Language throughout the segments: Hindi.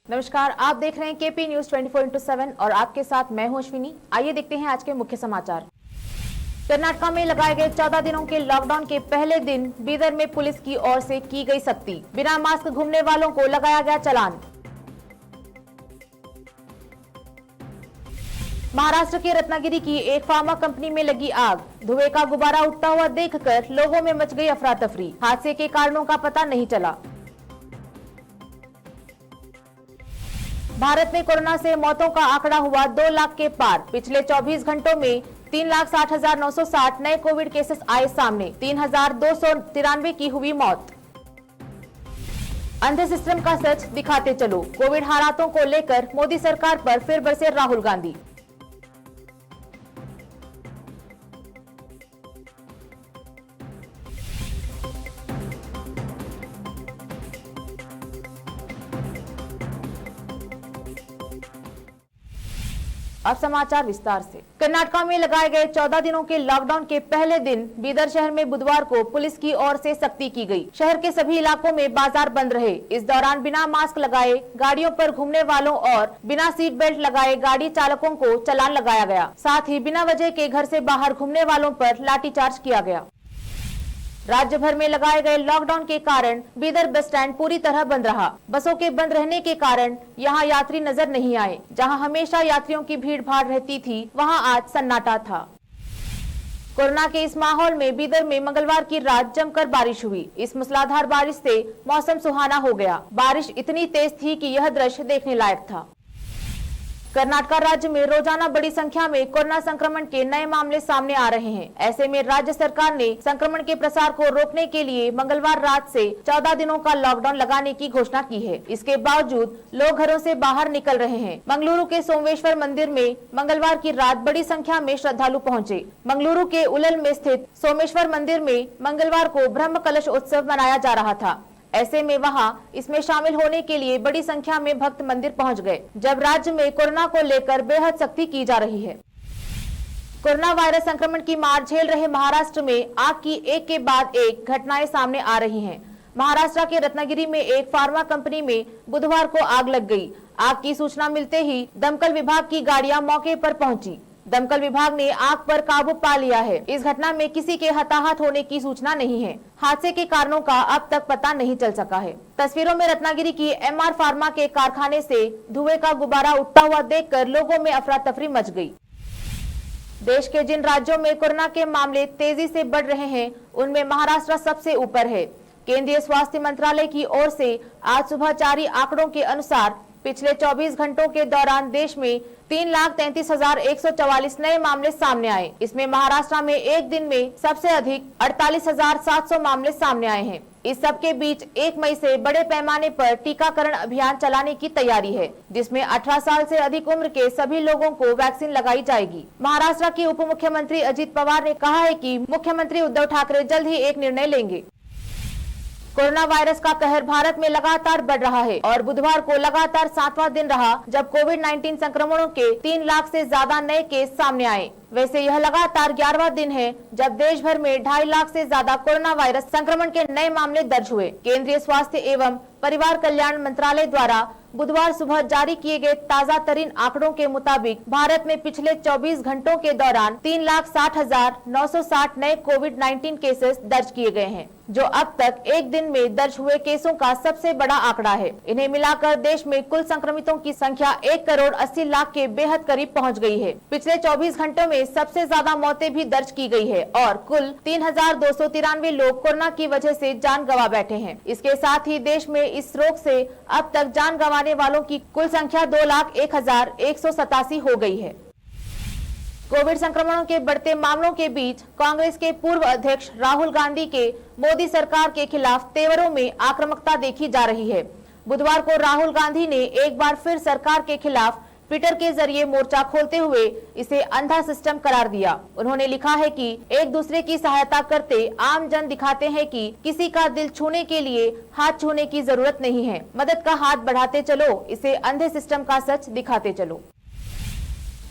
नमस्कार, आप देख रहे हैं केपी न्यूज 24/7 और आपके साथ मैं हूं अश्विनी। आइए देखते हैं आज के मुख्य समाचार। कर्नाटक में लगाए गए 14 दिनों के लॉकडाउन के पहले दिन बीदर में पुलिस की ओर से की गई सख्ती। बिना मास्क घूमने वालों को लगाया गया चालान। महाराष्ट्र के रत्नागिरी की एक फार्मा कंपनी में लगी आग। धुएं का गुब्बारा उठता हुआ देखकर लोगों में मच गई अफरा तफरी। हादसे के कारणों का पता नहीं चला। भारत में कोरोना से मौतों का आंकड़ा हुआ 2 लाख के पार। पिछले 24 घंटों में 3,60,960 नए कोविड केसेस आए सामने। 3,293 की हुई मौत। अंधे सिस्टम का सच दिखाते चलो। कोविड हालातों को लेकर मोदी सरकार पर फिर बरसे राहुल गांधी। अब समाचार विस्तार से। कर्नाटक में लगाए गए 14 दिनों के लॉकडाउन के पहले दिन बीदर शहर में बुधवार को पुलिस की ओर से सख्ती की गई। शहर के सभी इलाकों में बाजार बंद रहे। इस दौरान बिना मास्क लगाए गाड़ियों पर घूमने वालों और बिना सीट बेल्ट लगाए गाड़ी चालकों को चालान लगाया गया। साथ ही बिना वजह के घर से बाहर घूमने वालों पर लाठीचार्ज किया गया। राज्य भर में लगाए गए लॉकडाउन के कारण बीदर बस स्टैंड पूरी तरह बंद रहा। बसों के बंद रहने के कारण यहां यात्री नजर नहीं आए। जहां हमेशा यात्रियों की भीड़ भाड़ रहती थी, वहां आज सन्नाटा था। कोरोना के इस माहौल में बीदर में मंगलवार की रात जमकर बारिश हुई। इस मूसलाधार बारिश से मौसम सुहाना हो गया। बारिश इतनी तेज थी कि यह दृश्य देखने लायक था। कर्नाटक राज्य में रोजाना बड़ी संख्या में कोरोना संक्रमण के नए मामले सामने आ रहे हैं। ऐसे में राज्य सरकार ने संक्रमण के प्रसार को रोकने के लिए मंगलवार रात से 14 दिनों का लॉकडाउन लगाने की घोषणा की है। इसके बावजूद लोग घरों से बाहर निकल रहे हैं। मंगलुरु के सोमेश्वर मंदिर में मंगलवार की रात बड़ी संख्या में श्रद्धालु पहुंचे। मंगलुरु के उलल में स्थित सोमेश्वर मंदिर में मंगलवार को ब्रह्म कलश उत्सव मनाया जा रहा था। ऐसे में वहां इसमें शामिल होने के लिए बड़ी संख्या में भक्त मंदिर पहुंच गए। जब राज्य में कोरोना को लेकर बेहद सख्ती की जा रही है। कोरोना वायरस संक्रमण की मार झेल रहे महाराष्ट्र में आग की एक के बाद एक घटनाएं सामने आ रही हैं। महाराष्ट्र के रत्नागिरी में एक फार्मा कंपनी में बुधवार को आग लग गई। आग की सूचना मिलते ही दमकल विभाग की गाड़ियां मौके पर पहुंची। दमकल विभाग ने आग पर काबू पा लिया है। इस घटना में किसी के हताहत होने की सूचना नहीं है। हादसे के कारणों का अब तक पता नहीं चल सका है। तस्वीरों में रत्नागिरी की एमआर फार्मा के कारखाने से धुएं का गुब्बारा उठता हुआ देखकर लोगों में अफरा तफरी मच गई। देश के जिन राज्यों में कोरोना के मामले तेजी से बढ़ रहे हैं, उनमें महाराष्ट्र सबसे ऊपर है। केंद्रीय स्वास्थ्य मंत्रालय की ओर से आज सुबह जारी आंकड़ों के अनुसार पिछले 24 घंटों के दौरान देश में 3,33,144 नए मामले सामने आए। इसमें महाराष्ट्र में एक दिन में सबसे अधिक 48,700 मामले सामने आए हैं। इस सब के बीच 1 मई से बड़े पैमाने पर टीकाकरण अभियान चलाने की तैयारी है, जिसमें 18 साल से अधिक उम्र के सभी लोगों को वैक्सीन लगाई जाएगी। महाराष्ट्र के उप मुख्यमंत्री अजित पवार ने कहा है कि मुख्यमंत्री उद्धव ठाकरे जल्द ही एक निर्णय लेंगे। कोरोना वायरस का कहर भारत में लगातार बढ़ रहा है और बुधवार को लगातार 7वां दिन रहा जब कोविड-19 संक्रमणों के 3 लाख से ज्यादा नए केस सामने आए। वैसे यह लगातार 11वां दिन है जब देश भर में 2.5 लाख से ज्यादा कोरोना वायरस संक्रमण के नए मामले दर्ज हुए। केंद्रीय स्वास्थ्य एवं परिवार कल्याण मंत्रालय द्वारा बुधवार सुबह जारी किए गए ताजा तरीन आंकड़ों के मुताबिक भारत में पिछले 24 घंटों के दौरान 3,60,960 नए कोविड-19 केसेस दर्ज किए गए हैं, जो अब तक एक दिन में दर्ज हुए केसों का सबसे बड़ा आंकड़ा है। इन्हें मिलाकर देश में कुल संक्रमितों की संख्या 1,80,00,000 के बेहद करीब पहुंच गई है। पिछले 24 घंटों में सबसे ज्यादा मौतें भी दर्ज की गई है और कुल 3,293 लोग कोरोना की वजह से जान गंवा बैठे हैं। इसके साथ ही देश में इस रोग से अब तक जान गंवाने वालों की कुल संख्या 2,01,187 हो गई है। कोविड संक्रमणों के बढ़ते मामलों के बीच कांग्रेस के पूर्व अध्यक्ष राहुल गांधी के मोदी सरकार के खिलाफ तेवरों में आक्रामकता देखी जा रही है। बुधवार को राहुल गांधी ने एक बार फिर सरकार के खिलाफ ट्विटर के जरिए मोर्चा खोलते हुए इसे अंधा सिस्टम करार दिया। उन्होंने लिखा है कि एक दूसरे की सहायता करते आम जन दिखाते हैं कि किसी का दिल छूने के लिए हाथ छूने की जरूरत नहीं है। मदद का हाथ बढ़ाते चलो, इसे अंधे सिस्टम का सच दिखाते चलो।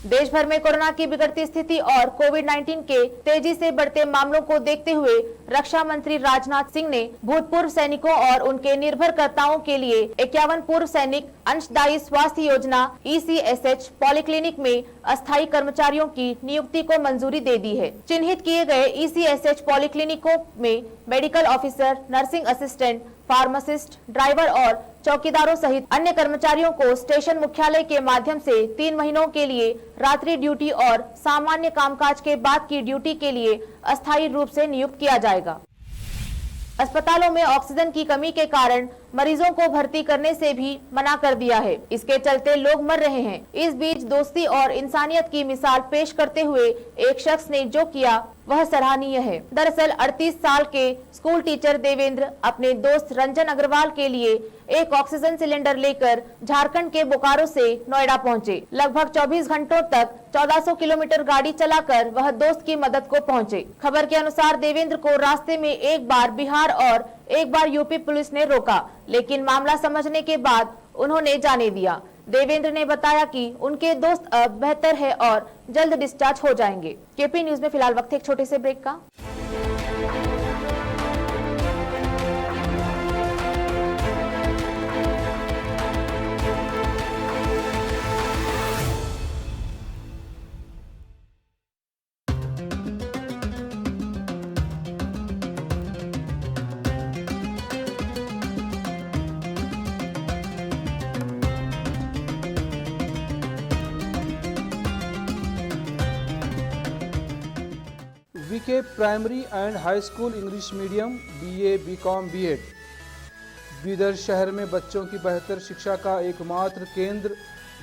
देश भर में कोरोना की बिगड़ती स्थिति और कोविड-19 के तेजी से बढ़ते मामलों को देखते हुए रक्षा मंत्री राजनाथ सिंह ने भूतपूर्व सैनिकों और उनके निर्भरकर्ताओं के लिए 51 पूर्व सैनिक अंशदायी स्वास्थ्य योजना ECSH पॉलिक्लिनिक में अस्थायी कर्मचारियों की नियुक्ति को मंजूरी दे दी है। चिन्हित किए गए ECSH पॉलिक्लिनिकों में medical officer, nursing assistant, pharmacist, driver और चौकीदारों सहित अन्य कर्मचारियों को स्टेशन मुख्यालय के माध्यम से 3 महीनों के लिए रात्रि ड्यूटी और सामान्य कामकाज के बाद की ड्यूटी के लिए अस्थायी रूप से नियुक्त किया जाएगा। अस्पतालों में ऑक्सीजन की कमी के कारण मरीजों को भर्ती करने से भी मना कर दिया है। इसके चलते लोग मर रहे हैं। इस बीच दोस्ती और इंसानियत की मिसाल पेश करते हुए एक शख्स ने जो किया वह सराहनीय है। दरअसल 38 साल के स्कूल टीचर देवेंद्र अपने दोस्त रंजन अग्रवाल के लिए एक ऑक्सीजन सिलेंडर लेकर झारखंड के बोकारो से नोएडा पहुंचे। लगभग 24 घंटों तक 1400 किलोमीटर गाड़ी चलाकर वह दोस्त की मदद को पहुंचे। खबर के अनुसार देवेंद्र को रास्ते में एक बार बिहार और एक बार यूपी पुलिस ने रोका, लेकिन मामला समझने के बाद उन्होंने जाने दिया। देवेंद्र ने बताया कि उनके दोस्त अब बेहतर है और जल्द डिस्चार्ज हो जाएंगे। केपी न्यूज में फिलहाल वक्त एक छोटे से ब्रेक का। VK primary and high school English medium BA BCom B.Ed Bidar शहर में बच्चों की बेहतर शिक्षा का एकमात्र केंद्र,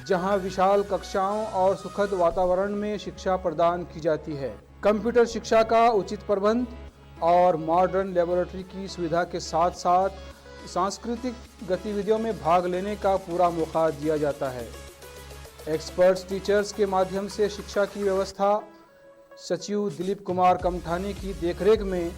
जहां विशाल कक्षाओं और सुखद वातावरण में शिक्षा प्रदान की जाती है। कंप्यूटर शिक्षा का उचित प्रबंध और मॉडर्न लेबोरेटरी की सुविधा के साथ साथ सांस्कृतिक गतिविधियों में भाग लेने का पूरा मौका दिया जाता है। एक्सपर्ट्स टीचर्स के माध्यम से शिक्षा की व्यवस्था सचिव दिलीप कुमार कमठानी की देखरेख में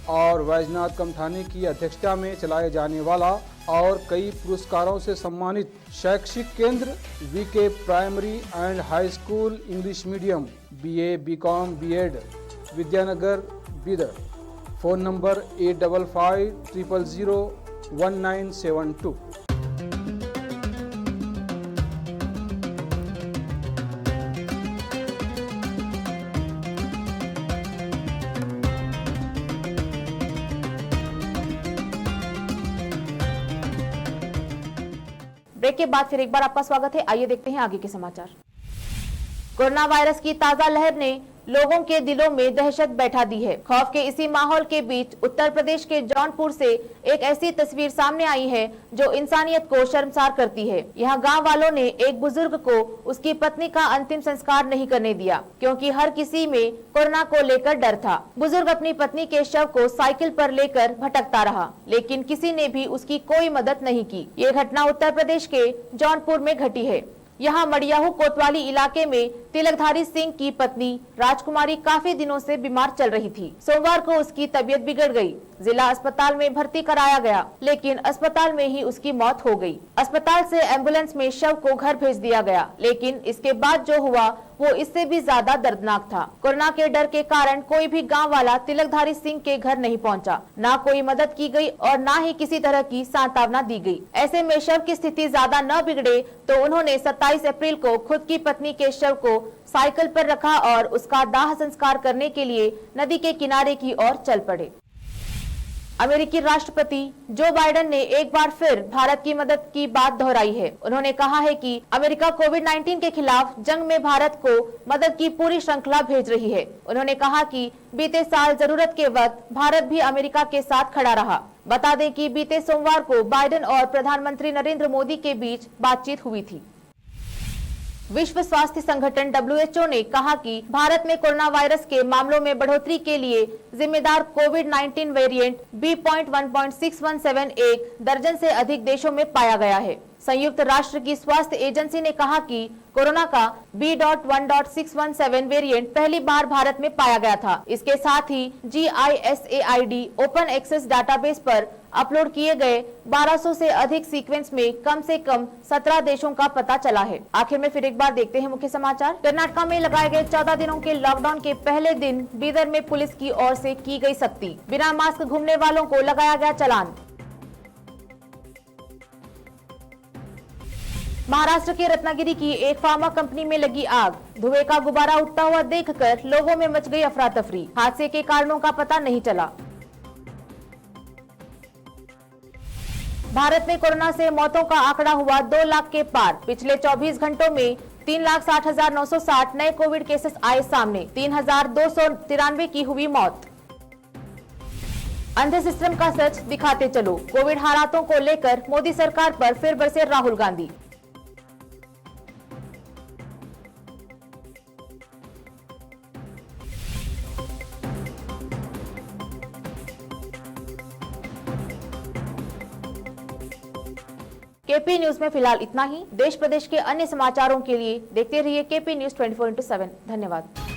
और वैजनाथ कमठानी की अध्यक्षता में चलाए जाने वाला और कई पुरस्कारों से सम्मानित शैक्षिक केंद्र VK primary and high school English medium BA BCom B.Ed Vidyanagar Bidar. Phone number 8550001972। Break के बाद फिर एक बार आपका स्वागत है। आइए देखते हैं आगे के समाचार। कोरोना वायरस की ताजा लहर ने लोगों के दिलों में दहशत बैठा दी है। खौफ के इसी माहौल के बीच उत्तर प्रदेश के जौनपुर से एक ऐसी तस्वीर सामने आई है जो इंसानियत को शर्मसार करती है। यहाँ गांव वालों ने एक बुजुर्ग को उसकी पत्नी का अंतिम संस्कार नहीं करने दिया, क्योंकि हर किसी में कोरोना को लेकर डर था। बुजुर्ग अपनी पत्नी के शव को साइकिल पर लेकर भटकता रहा, लेकिन किसी ने भी उसकी कोई मदद नहीं की। ये घटना उत्तर प्रदेश के जौनपुर में घटी है। यहाँ मड़ियाहू कोतवाली इलाके में तिलकधारी सिंह की पत्नी राजकुमारी काफी दिनों से बीमार चल रही थी। सोमवार को उसकी तबीयत बिगड़ गई। जिला अस्पताल में भर्ती कराया गया, लेकिन अस्पताल में ही उसकी मौत हो गई। अस्पताल से एम्बुलेंस में शव को घर भेज दिया गया, लेकिन इसके बाद जो हुआ वो इससे भी ज्यादा दर्दनाक था। कोरोना के डर के कारण कोई भी गांव वाला तिलकधारी सिंह के घर नहीं पहुंचा। ना कोई मदद की गई और ना ही किसी तरह की सांत्वना दी गई। ऐसे में शव की स्थिति ज्यादा न बिगड़े तो उन्होंने 27 अप्रैल को खुद की पत्नी के शव को साइकिल पर रखा और उसका दाह संस्कार करने के लिए नदी के किनारे की ओर चल पड़े। अमेरिकी राष्ट्रपति जो बाइडेन ने एक बार फिर भारत की मदद की बात दोहराई है। उन्होंने कहा है कि अमेरिका कोविड-19 के खिलाफ जंग में भारत को मदद की पूरी श्रृंखला भेज रही है। उन्होंने कहा कि बीते साल जरूरत के वक्त भारत भी अमेरिका के साथ खड़ा रहा। बता दें कि बीते सोमवार को बाइडेन और प्रधानमंत्री नरेंद्र मोदी के बीच बातचीत हुई थी। विश्व स्वास्थ्य संगठन WHO ने कहा कि भारत में कोरोना वायरस के मामलों में बढ़ोतरी के लिए जिम्मेदार कोविड-19 वेरिएंट B.1.617 एक दर्जन से अधिक देशों में पाया गया है। संयुक्त राष्ट्र की स्वास्थ्य एजेंसी ने कहा कि कोरोना का B.1.617 वेरिएंट पहली बार भारत में पाया गया था। इसके साथ ही GISAID ओपन एक्सेस डाटाबेस पर अपलोड किए गए 1200 से अधिक सीक्वेंस में कम से कम 17 देशों का पता चला है। आखिर में फिर एक बार देखते हैं मुख्य समाचार। कर्नाटक में लगाए गए 14 दिनों के लॉकडाउन के पहले दिन बीदर में पुलिस की ओर से की गई सख्ती। बिना मास्क घूमने वालों को लगाया गया चालान। महाराष्ट्र के रत्नागिरी की एक फार्मा कंपनी में लगी आग। धुएं का गुब्बारा उठता हुआ देखकर लोगों में मच गई अफरा तफरी। हादसे के कारणों का पता नहीं चला। भारत में कोरोना से मौतों का आंकड़ा हुआ 2 लाख के पार। पिछले 24 घंटों में 3,60,960 नए कोविड केसेस आए सामने। 3,293 की हुई मौत। अंधे सिस्टम का सच दिखाते चलो। कोविड हालातों को लेकर मोदी सरकार पर फिर बरसे राहुल गांधी। केपी न्यूज में फिलहाल इतना ही। देश प्रदेश के अन्य समाचारों के लिए देखते रहिए केपी न्यूज 24/7। धन्यवाद।